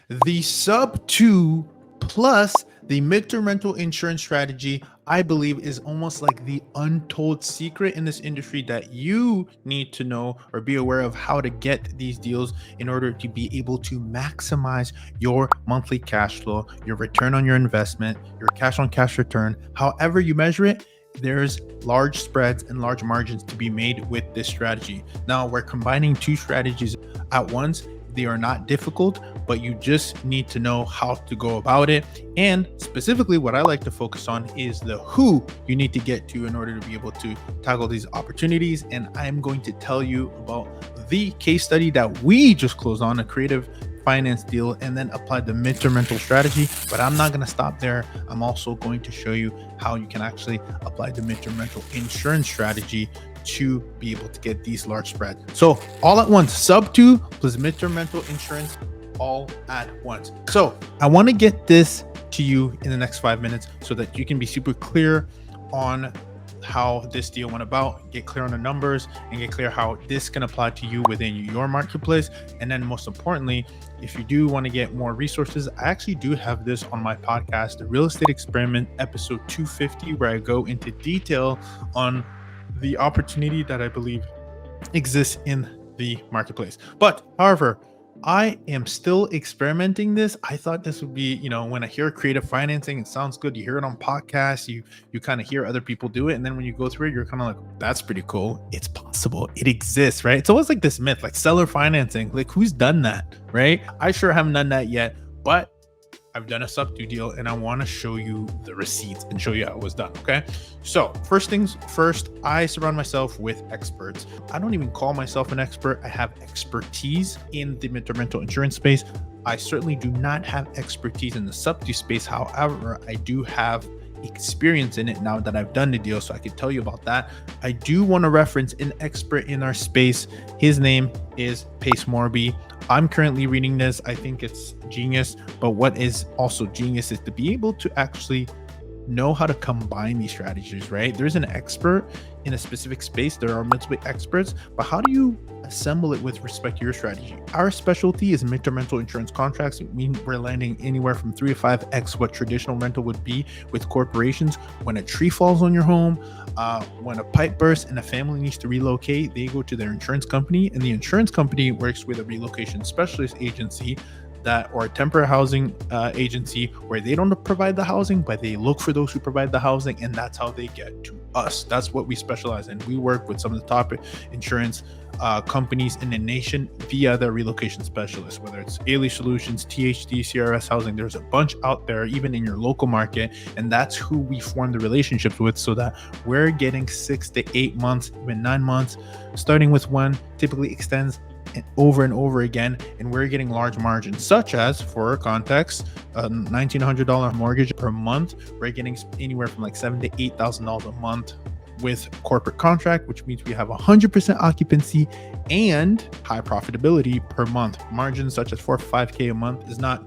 The sub 2 plus the midterm rental insurance strategy, I believe, is almost like the untold secret in this industry that you need to know or be aware of how to get these deals in order to be able to maximize your monthly cash flow, your return on your investment, your cash on cash return, however you measure it. There's large spreads and large margins to be made with this strategy. Now, we're combining two strategies at once. They are not difficult, but you just need to know how to go about it. And specifically, what I like to focus on is the who you need to get to in order to be able to tackle these opportunities. And I'm going to tell you about the case study that we just closed on, a creative finance deal, and then applied the midterm rental strategy. But I'm not going to stop there. I'm also going to show you how you can actually apply the midterm rental insurance strategy to be able to get these large spreads. So all at once, sub 2 plus midterm rental insurance all at once. So I want to get this to you in the next 5 minutes so that you can be super clear on how this deal went about, get clear on the numbers, and get clear how this can apply to you within your marketplace. And then most importantly, if you do want to get more resources, I actually do have this on my podcast, the Real Estate Experiment, episode 250, where I go into detail on the opportunity that I believe exists in the marketplace. But however, I am still experimenting this. I thought this would be, when I hear creative financing, it sounds good. You hear it on podcasts, you kind of hear other people do it. And then when you go through it, you're kind of like, that's pretty cool. It's possible. It exists, right? It's always like this myth, like seller financing. Like, who's done that, right? I sure haven't done that yet, but I've done a sub 2 deal and I want to show you the receipts and show you how it was done. Okay. So first things first, I surround myself with experts. I don't even call myself an expert. I have expertise in the midterm rental insurance space. I certainly do not have expertise in the sub 2 space. However, I do have experience in it now that I've done the deal, so I can tell you about that. I do want to reference an expert in our space. His name is Pace Morby. I'm currently reading this. I think it's genius, but what is also genius is to be able to actually know how to combine these strategies, right? There's an expert in a specific space. There are multiple experts, but how do you assemble it with respect to your strategy? Our specialty is midterm rental insurance contracts. It means we're landing anywhere from 3 to 5x what traditional rental would be with corporations. When a tree falls on your home, when a pipe bursts and a family needs to relocate, they go to their insurance company, and the insurance company works with a relocation specialist agency or a temporary housing agency where they don't provide the housing, but they look for those who provide the housing, and that's how they get to us. That's what we specialize in. We work with some of the top insurance companies in the nation via the relocation specialists, whether it's Ailey Solutions, THD, CRS Housing. There's a bunch out there, even in your local market, and that's who we form the relationships with, so that we're getting 6 to 8 months, even 9 months, starting with one, typically extends over and over again, and we're getting large margins, such as, for context, a $1,900 mortgage per month. We're getting anywhere from like $7,000 to $8,000 a month with corporate contract, which means we have 100% occupancy and high profitability per month. Margins such as 4 or 5K a month is not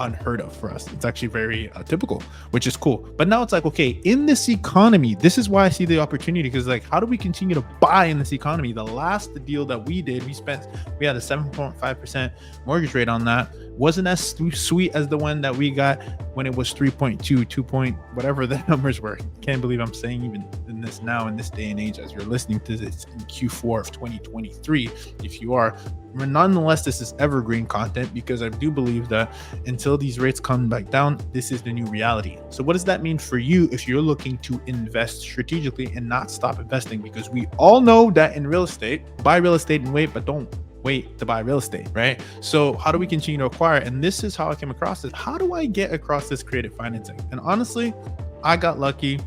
unheard of for us. It's actually very typical, which is cool. But now it's like, okay, in this economy, this is why I see the opportunity, because like, how do we continue to buy in this economy? The last deal that we did, we had a 7.5% mortgage rate on that. Wasn't as sweet as the one that we got when it was 3.2, 2 point, whatever the numbers were. Can't believe I'm saying even in this now, in this day and age, as you're listening to this in Q4 of 2023, if you are. Nonetheless, this is evergreen content, because I do believe that until these rates come back down, this is the new reality. So what does that mean for you if you're looking to invest strategically and not stop investing? Because we all know that in real estate, buy real estate and wait, but don't wait to buy real estate, right? So how do we continue to acquire? And this is how I came across this. How do I get across this creative financing? And honestly, I got lucky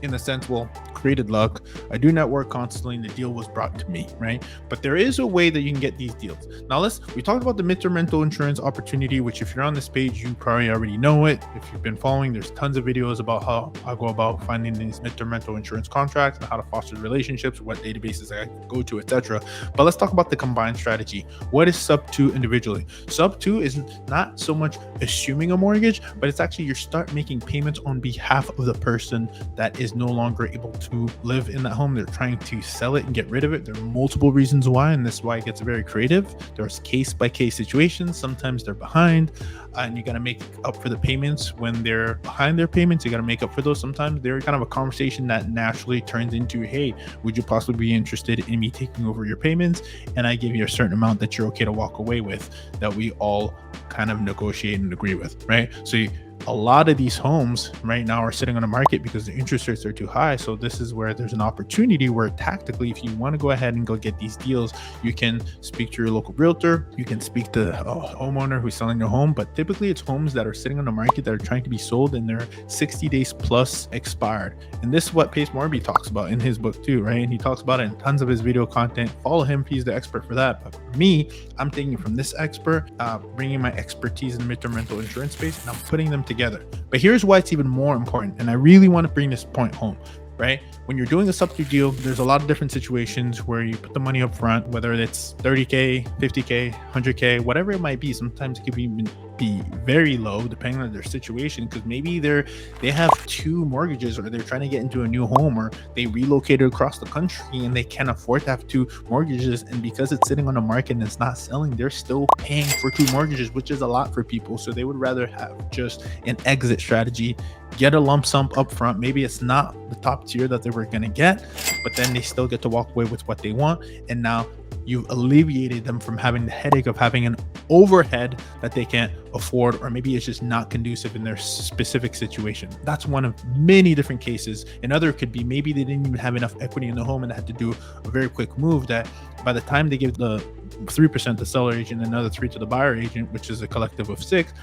in the sense, created luck. I do network constantly, and the deal was brought to me, right? But there is a way that you can get these deals. Now we talked about the midterm rental insurance opportunity, which if you're on this page, you probably already know it. If you've been following, there's tons of videos about how I go about finding these midterm rental insurance contracts and how to foster relationships, what databases I go to, etc. But let's talk about the combined strategy. What is sub 2 individually? Sub 2 is not so much assuming a mortgage, but it's actually you start making payments on behalf of the person that is no longer able to to live in that home. They're trying to sell it and get rid of it. There are multiple reasons why, and this is why it gets very creative. There's case by case situations. Sometimes they're behind, and you got to make up for the payments. When they're behind their payments, you got to make up for those. Sometimes they're kind of a conversation that naturally turns into, hey, would you possibly be interested in me taking over your payments? And I give you a certain amount that you're okay to walk away with, that we all kind of negotiate and agree with, right? So a lot of these homes right now are sitting on the market because the interest rates are too high. So this is where there's an opportunity where tactically, if you want to go ahead and go get these deals, you can speak to your local realtor, you can speak to a homeowner who's selling their home. But typically it's homes that are sitting on the market that are trying to be sold and they're 60 days plus expired. And this is what Pace Morby talks about in his book too, right? And he talks about it in tons of his video content. Follow him, he's the expert for that. But for me, I'm taking it from this expert, bringing my expertise in the midterm rental insurance space, and I'm putting them together. But here's why it's even more important, and I really want to bring this point home, right? When you're doing a sub-2 deal, there's a lot of different situations where you put the money up front, whether it's 30K, 50K, 100K, whatever it might be. Sometimes it could even be very low depending on their situation, because maybe they have 2 mortgages, or they're trying to get into a new home, or they relocated across the country and they can't afford to have 2 mortgages. And because it's sitting on the market and it's not selling, they're still paying for 2 mortgages, which is a lot for people. So they would rather have just an exit strategy, get a lump sum up front. Maybe it's not the top tier that they were going to get, but then they still get to walk away with what they want. And now you've alleviated them from having the headache of having an overhead that they can't afford, or maybe it's just not conducive in their specific situation. That's one of many different cases. Another could be maybe they didn't even have enough equity in the home and they had to do a very quick move that by the time they give the 3% to the seller agent and another 3 to the buyer agent, which is a collective of 6,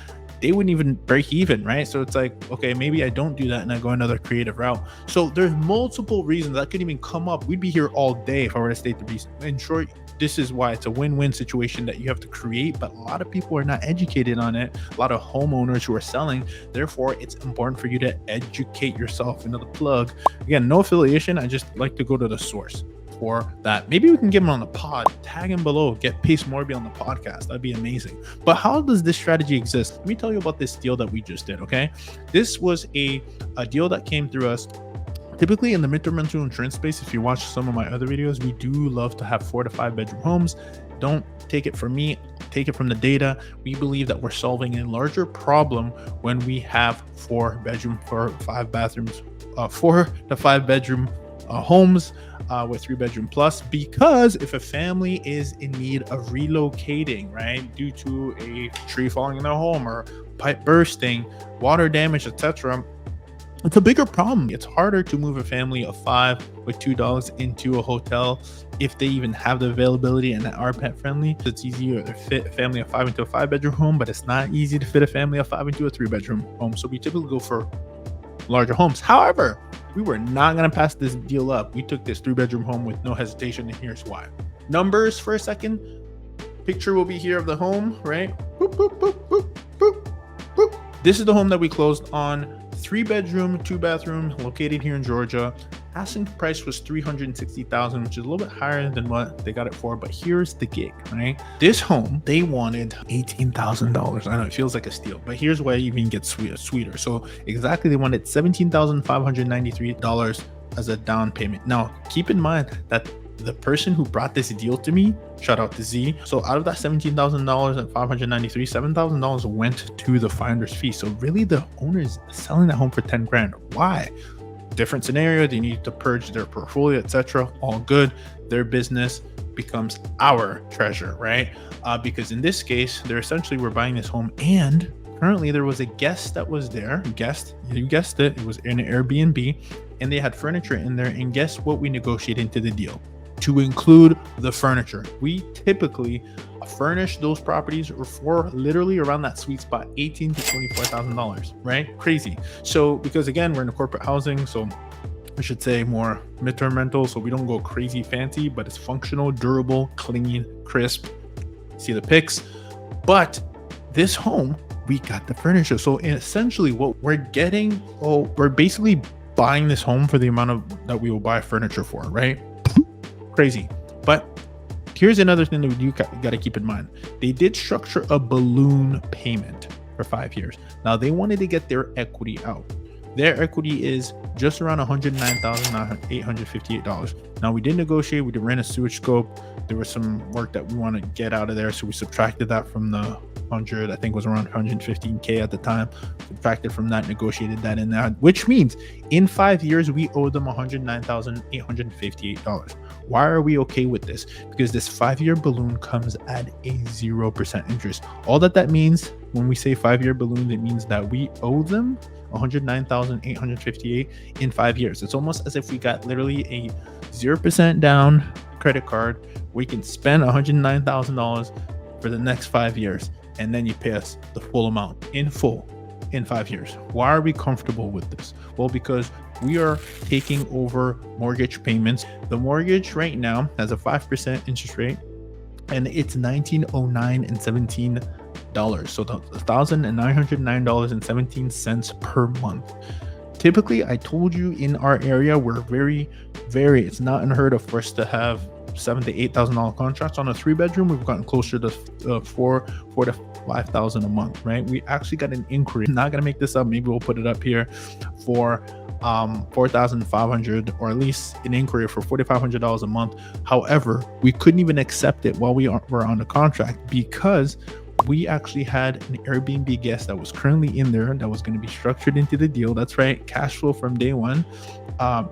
they wouldn't even break even, right? So it's like, okay, maybe I don't do that and I go another creative route. So there's multiple reasons that could even come up. We'd be here all day if I were to state the reason. In short, this is why it's a win-win situation that you have to create, but a lot of people are not educated on it. A lot of homeowners who are selling. Therefore, it's important for you to educate yourself. Another plug. Again, no affiliation. I just like to go to the source for that. Maybe we can get him on the pod, tag him below, get Pace Morby on the podcast. That'd be amazing. But how does this strategy exist? Let me tell you about this deal that we just did, okay? This was a deal that came through us. Typically in the midterm rental insurance space, if you watch some of my other videos, we do love to have 4 to 5 bedroom homes. Don't take it from me, take it from the data. We believe that we're solving a larger problem when we have 4 bedroom, 4 5 bathrooms, 4 to 5 bedroom homes with 3 bedroom plus, because if a family is in need of relocating, right, due to a tree falling in their home or pipe bursting, water damage, etc., it's a bigger problem. It's harder to move a family of 5 with 2 dogs into a hotel if they even have the availability and are pet friendly. It's easier to fit a family of 5 into a 5 bedroom home, but it's not easy to fit a family of 5 into a 3 bedroom home. So we typically go for larger homes. However, we were not going to pass this deal up. We took this 3 bedroom home with no hesitation, and here's why. Numbers for a second. Picture will be here of the home, right? Boop, boop, boop, boop, boop, boop. This is the home that we closed on. 3 bedroom, 2 bathroom, located here in Georgia. Asking price was $360,000, which is a little bit higher than what they got it for. But here's the gig, right? This home, they wanted $18,000. I know it feels like a steal, but here's why it even gets sweeter. So exactly, they wanted $17,593 as a down payment. Now, keep in mind that the person who brought this deal to me, shout out to Z. So out of that $17,000 and $593, $7,000 went to the finder's fee. So really, the owner's selling that home for 10 grand. Why? Different scenario. They need to purge their portfolio, etc. All good. Their business becomes our treasure, right? Because in this case, they're essentially, we're buying this home, and currently there was a guest that was there. You guessed it. It was in an Airbnb, and they had furniture in there. And guess what we negotiated into the deal? To include the furniture. We typically furnish those properties for literally around that sweet spot, $18,000 to $24,000, right? Crazy. So because again, we're in a corporate housing, so I should say more midterm rental, so we don't go crazy fancy, but it's functional, durable, clean, crisp. See the pics. But this home, we got the furniture. So essentially what we're getting, we're basically buying this home for the amount of that we will buy furniture for, right? Crazy. But here's another thing that you got to keep in mind. They did structure a balloon payment for 5 years. Now they wanted to get their equity out. Their equity is just around $109,858. Now we did negotiate, we did rent a sewage scope. There was some work that we want to get out of there, so we subtracted that from the 100, I think it was around 115K at the time. Subtracted from that, negotiated that in that, which means in 5 years we owe them $109,858. Why are we okay with this? Because this 5-year balloon comes at a 0% interest. All that means when we say 5-year balloon, it means that we owe them $109,858 in 5 years. It's almost as if we got literally a 0% down credit card. We can spend $109,000 for the next 5 years, and then you pay us the full amount in full in 5 years. Why are we comfortable with this? Well, because we are taking over mortgage payments. The mortgage right now has a 5% interest rate, and it's $1,909.17. So $1,909.17 per month. Typically, I told you in our area, we're very, it's not unheard of for us to have $7,000 to $8,000 contracts on a 3-bedroom. We've gotten closer to $4,000 to $5,000 a month, right? We actually got an inquiry. I'm not gonna make this up. Maybe we'll put it up here for $4,500, or at least an inquiry for $4,500 a month. However, we couldn't even accept it while we were on the contract, because we actually had an Airbnb guest that was currently in there that was going to be structured into the deal. That's right, cash flow from day one,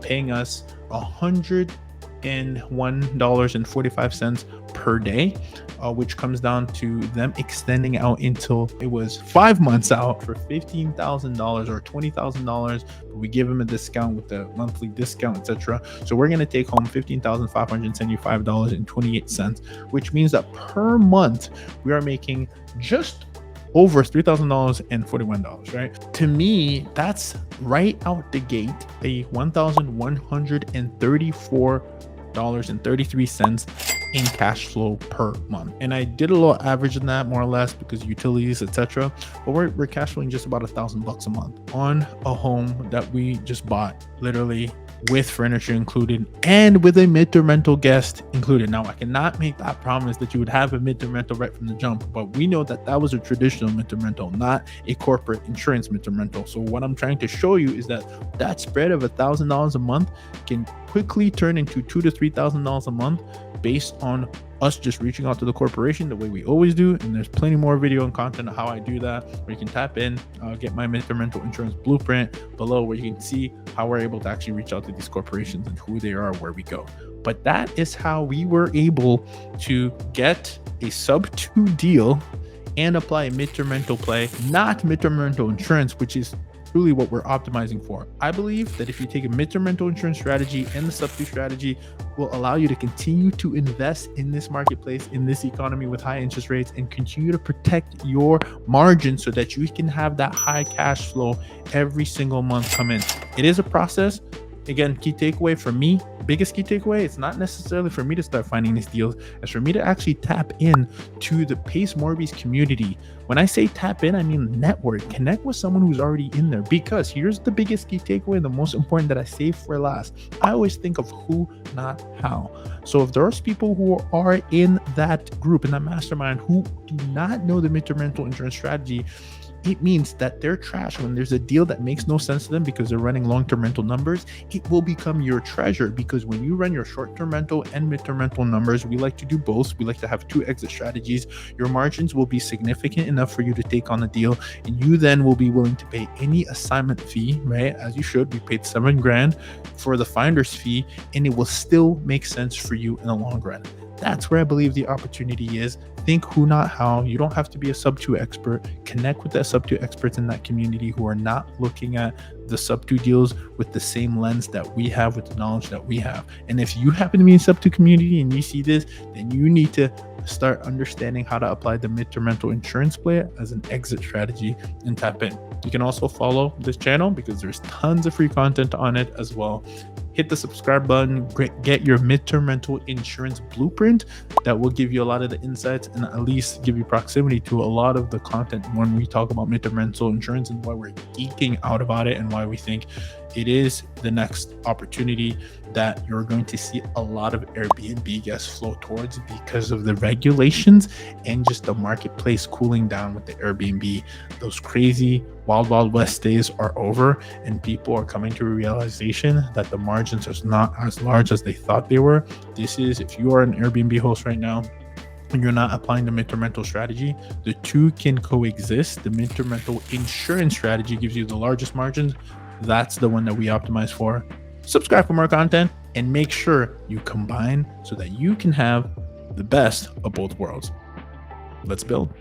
paying us $101.45 per day, which comes down to them extending out until it was 5 months out for $15,000 or $20,000. But we give them a discount with the monthly discount, etc. So we're going to take home $15,575.28, which means that per month we are making just over $3,041, right? To me, that's right out the gate a $1,134.33 in cash flow per month. And I did a little average in that, more or less, because utilities, etc. But we're cash flowing just about $1,000 a month on a home that we just bought, literally with furniture included and with a midterm rental guest included. Now, I cannot make that promise that you would have a midterm rental right from the jump, but we know that that was a traditional midterm rental, not a corporate insurance midterm rental. So what I'm trying to show you is that that spread of $1,000 a month can quickly turn into $2,000 to $3,000 a month based on us just reaching out to the corporation the way we always do. And there's plenty more video and content of how I do that, where you can tap in, get my midterm rental insurance blueprint below, where you can see how we're able to actually reach out to these corporations and who they are, where we go. But that is how we were able to get a sub 2 deal and apply a midterm rental play, not midterm rental insurance, which is truly what we're optimizing for. I believe that if you take a midterm rental insurance strategy and the sub 2 strategy, will allow you to continue to invest in this marketplace, in this economy with high interest rates, and continue to protect your margin so that you can have that high cash flow every single month come in. It is a process. Again, key takeaway for me, biggest key takeaway, it's not necessarily for me to start finding these deals. It's for me to actually tap in to the Pace Morbies community. When I say tap in, I mean network, connect with someone who's already in there. Because here's the biggest key takeaway, the most important that I save for last. I always think of who, not how. So if there's people who are in that group, in that mastermind, who do not know the midterm rental insurance strategy, it means that they're trash. When there's a deal that makes no sense to them because they're running long-term rental numbers, it will become your treasure. Because when you run your short-term rental and midterm rental numbers, we like to do both. We like to have 2 exit strategies. Your margins will be significant enough for you to take on the deal, and you then will be willing to pay any assignment fee, right? As you should. We paid $7,000 for the finder's fee, and it will still make sense for you in the long run. That's where I believe the opportunity is. Think who, not how. You don't have to be a sub 2 expert. Connect with the sub 2 experts in that community who are not looking at the sub 2 deals with the same lens that we have, with the knowledge that we have. And if you happen to be in sub 2 community and you see this, then you need to start understanding how to apply the midterm rental insurance play as an exit strategy and tap in. You can also follow this channel because there's tons of free content on it as well. Hit the subscribe button, get your midterm rental insurance blueprint. That will give you a lot of the insights and at least give you proximity to a lot of the content when we talk about midterm rental insurance and why we're geeking out about it and why why we think it is the next opportunity that you're going to see a lot of Airbnb guests flow towards because of the regulations and just the marketplace cooling down with the Airbnb. Those crazy wild west days are over, and people are coming to a realization that the margins are not as large as they thought they were. This is, if you are an Airbnb host right now and you're not applying the midterm rental strategy, the two can coexist. The midterm rental insurance strategy gives you the largest margins. That's the one that we optimize for. Subscribe for more content and make sure you combine so that you can have the best of both worlds. Let's build.